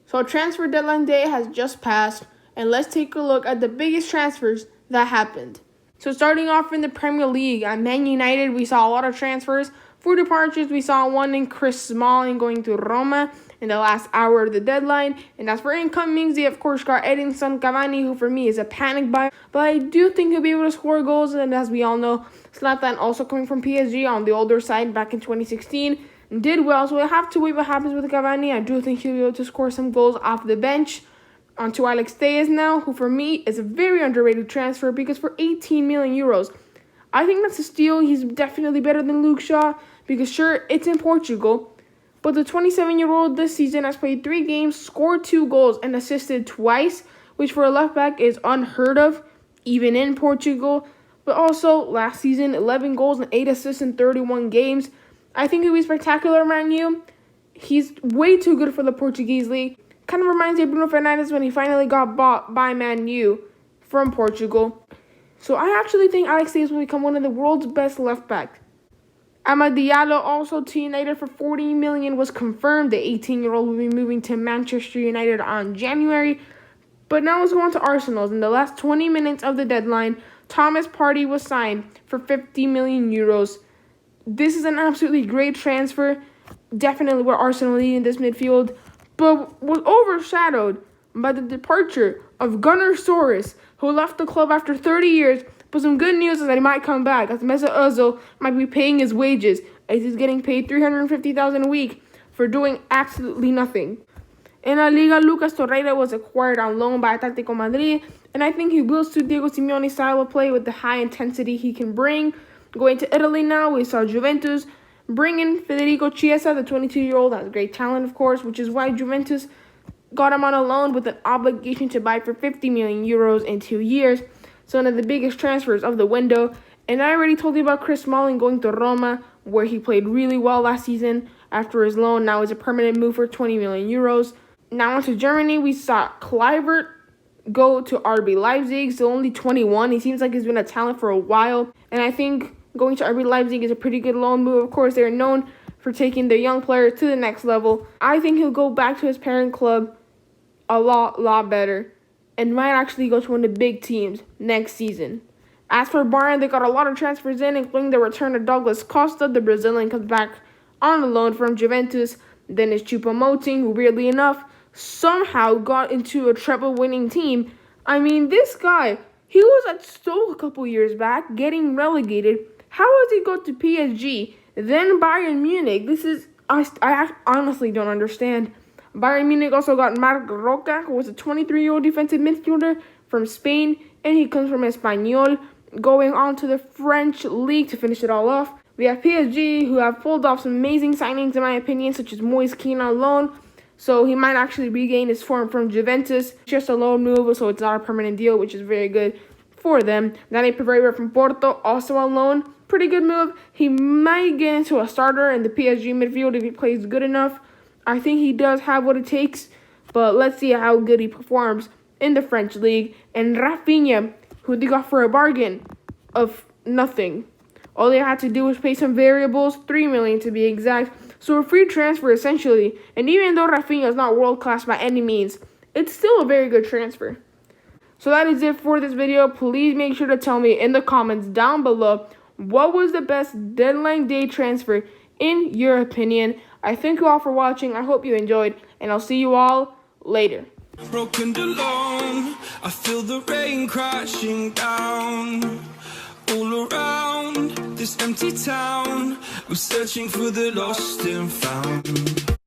So transfer deadline day has just passed, and let's take a look at the biggest transfers that happened. So starting off in the Premier League, at Man United, we saw a lot of transfers. For departures, we saw one in Chris Smalling going to Roma in the last hour of the deadline. And as for incomings, they of course got Edinson Cavani, who for me is a panic buy. But I do think he'll be able to score goals. And as we all know, Zlatan, also coming from PSG on the older side back in 2016, did well. So we'll have to wait what happens with Cavani. I do think he'll be able to score some goals off the bench. On to Alex Telles now, who for me is a very underrated transfer because for 18 million euros, I think that's a steal. He's definitely better than Luke Shaw because sure, it's in Portugal, but the 27-year-old this season has played 3 games, scored 2 goals, and assisted twice, which for a left back is unheard of, even in Portugal. But also, last season, 11 goals and 8 assists in 31 games. I think he'll be spectacular, Man U. He's way too good for the Portuguese league. Kind of reminds me of Bruno Fernandes when he finally got bought by Man U from Portugal. So I actually think Alex Telles will become one of the world's best left backs. Amad Diallo, also to United for 40 million, was confirmed. The 18-year-old will be moving to Manchester United on January. But now let's go on to Arsenal. In the last 20 minutes of the deadline, Thomas Partey was signed for 50 million euros. This is an absolutely great transfer. Definitely where Arsenal lead in this midfield, but was overshadowed by the departure of Gunnersaurus, who left the club after 30 years. But some good news is that he might come back, as Mesut Ozil might be paying his wages, as he's getting paid $350,000 a week for doing absolutely nothing. In La Liga, Lucas Torreira was acquired on loan by Atletico Madrid, and I think he will suit Diego Simeone's style of play with the high intensity he can bring. Going to Italy now, we saw Juventus bring in Federico Chiesa, the 22-year-old, has great talent, of course, which is why Juventus got him on a loan with an obligation to buy for 50 million euros in 2 years. So one of the biggest transfers of the window. And I already told you about Chris Smalling going to Roma, where he played really well last season after his loan. Now it's a permanent move for 20 million euros. Now on to Germany, we saw Kluivert go to RB Leipzig, still only 21. He seems like he's been a talent for a while. And I think going to RB Leipzig is a pretty good loan move. Of course, they're known for taking their young players to the next level. I think he'll go back to his parent club a lot better and might actually go to one of the big teams next season. As for Bayern, they got a lot of transfers in, including the return of Douglas Costa. The Brazilian comes back on a loan from Juventus. Then is Choupo-Moting, who weirdly enough somehow got into a treble-winning team. I mean, this guy, he was at Stoke a couple years back, getting relegated. How does he go to PSG, then Bayern Munich? I honestly don't understand. Bayern Munich also got Marc Roca, who was a 23-year-old defensive midfielder from Spain, and he comes from Espanyol, going on to the French league to finish it all off. We have PSG, who have pulled off some amazing signings, in my opinion, such as Moise Kean on loan, so he might actually regain his form from Juventus. Just a loan move, so it's not a permanent deal, which is very good for them. Dani Pereira from Porto, also on loan. Pretty good move. He might get into a starter in the PSG midfield if he plays good enough. I think he does have what it takes, but let's see how good he performs in the French league. And Rafinha, who they got for a bargain of nothing. All they had to do was pay some variables, 3 million to be exact. So a free transfer essentially. And even though Rafinha is not world class by any means, it's still a very good transfer. So that is it for this video. Please make sure to tell me in the comments down below what was the best deadline day transfer in your opinion. I thank you all for watching. I hope you enjoyed, and I'll see you all later. Broken alone, I feel the rain crashing down all around this empty town. I'm searching for the lost and found.